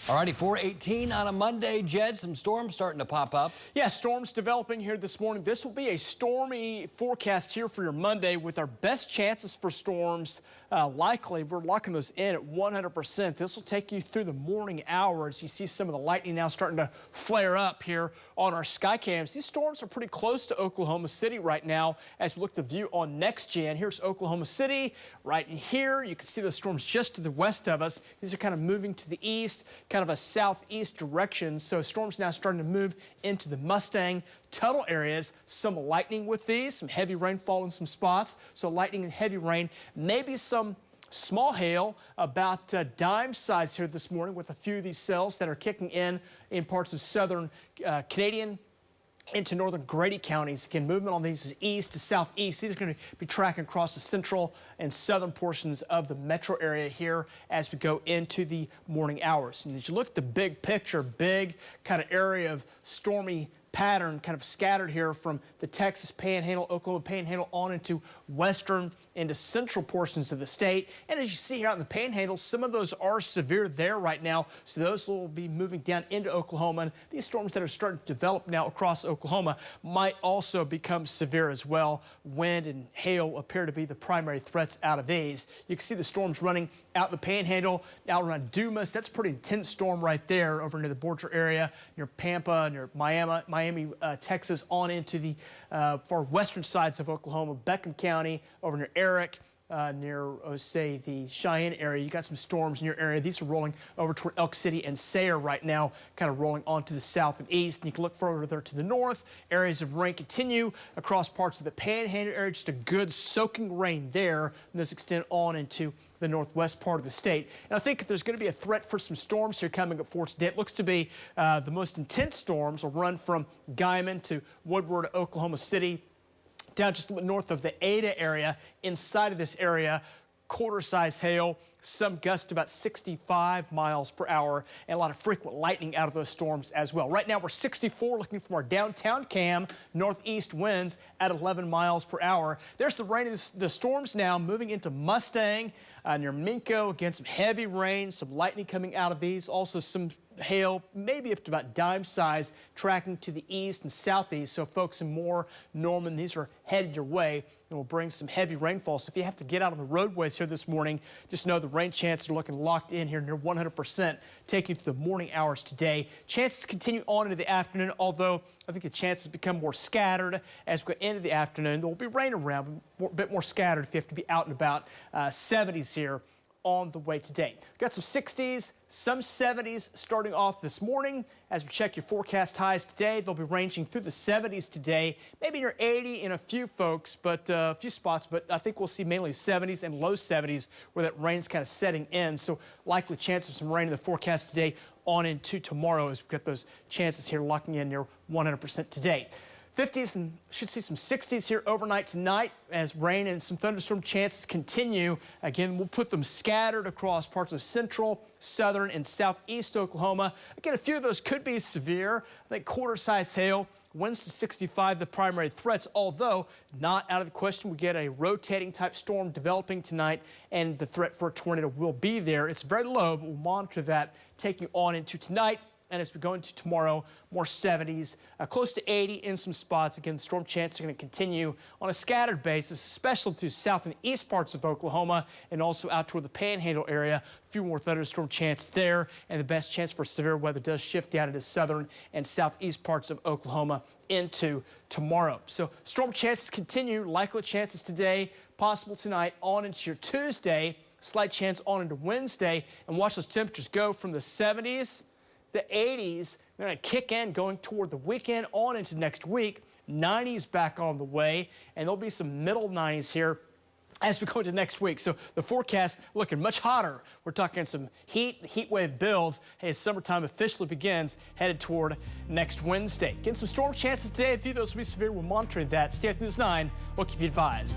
Alrighty, 4:18 on a Monday, Jed. Some storms starting to pop up. Yeah, storms developing here this morning. This will be a stormy forecast here for your Monday with our best chances for storms. Likely, we're locking those in at 100%. This will take you through the morning hours. You see some of the lightning now starting to flare up here on our sky cams. These storms are pretty close to Oklahoma City right now as we look at the view on next gen. Here's Oklahoma City right in here. You can see the storms just to the west of us. These are kind of moving to the east, kind of a southeast direction. So storms now starting to move into the Mustang, Tuttle areas. Some lightning with these, some heavy rainfall in some spots. So lightning and heavy rain, maybe some small hail, about dime size here this morning with a few of these cells that are kicking in parts of southern Canadian into northern Grady counties. Again, movement on these is east to southeast. These are going to be tracking across the central and southern portions of the metro area here as we go into the morning hours. And as you look at the big picture, big kind of area of stormy pattern kind of scattered here from the Texas Panhandle, Oklahoma Panhandle on into western into central portions of the state. And as you see here out in the Panhandle, some of those are severe there right now. So those will be moving down into Oklahoma. And these storms that are starting to develop now across Oklahoma might also become severe as well. Wind and hail appear to be the primary threats out of these. You can see the storms running out in the Panhandle, out around Dumas. That's a pretty intense storm right there over near the Borger area, near Pampa, near Miami, Texas, on into the far western sides of Oklahoma, Beckham County, over near Eric, near, say, the Cheyenne area. You got some storms in your area. These are rolling over toward Elk City and Sayre right now, kind of rolling onto the south and east. And you can look further there to the north. Areas of rain continue across parts of the Panhandle area. Just a good soaking rain there. And those extend on into the northwest part of the state. And I think if there's going to be a threat for some storms here coming up for today, it looks to be the most intense storms will run from Guymon to Woodward, Oklahoma City, down just a little bit north of the Ada area. Inside of this area, quarter-size hail, some gusts about 65 miles per hour, and a lot of frequent lightning out of those storms as well. Right now, we're 64, looking from our downtown cam, northeast winds at 11 miles per hour. There's the rain and the storms now moving into Mustang, near Minco. Again, some heavy rain, some lightning coming out of these. Also some hail, maybe up to about dime size, tracking to the east and southeast. So folks in Moore, Norman, these are headed your way and will bring some heavy rainfall. So if you have to get out on the roadways here this morning, just know the rain chances are looking locked in here near 100%, taking through the morning hours today. Chances continue on into the afternoon, although I think the chances become more scattered as we go into the afternoon. There will be rain around, a bit more scattered if you have to be out and about. 70s here on the way today. Got some 60s, some 70s starting off this morning. As we check your forecast highs today, they'll be ranging through the 70s today, maybe near 80 in a few folks, but a few spots, but I think we'll see mainly 70s and low 70s where that rain's kind of setting in. So likely chance of some rain in the forecast today on into tomorrow as we've got those chances here locking in near 100% today. 50s and should see some 60s here overnight tonight as rain and some thunderstorm chances continue. Again, we'll put them scattered across parts of central, southern, and southeast Oklahoma. Again, a few of those could be severe. I think quarter-size hail, winds to 65, the primary threats, although not out of the question we get a rotating type storm developing tonight, and the threat for a tornado will be there. It's very low, but we'll monitor that taking on into tonight. And as we go into tomorrow, more 70s, close to 80 in some spots. Again, storm chances are going to continue on a scattered basis, especially through south and east parts of Oklahoma and also out toward the Panhandle area. A few more thunderstorm chances there, and the best chance for severe weather does shift down into southern and southeast parts of Oklahoma into tomorrow. So storm chances continue, likely chances today, possible tonight on into your Tuesday, slight chance on into Wednesday, and watch those temperatures go from the 70s. The 80s, they're going to kick in going toward the weekend on into next week. 90s back on the way, and there'll be some middle 90s here as we go into next week. So the forecast looking much hotter. We're talking some heat wave builds as summertime officially begins, headed toward next Wednesday. Getting some storm chances today. A few of those will be severe. We're monitoring that. Stay with News 9. We'll keep you advised.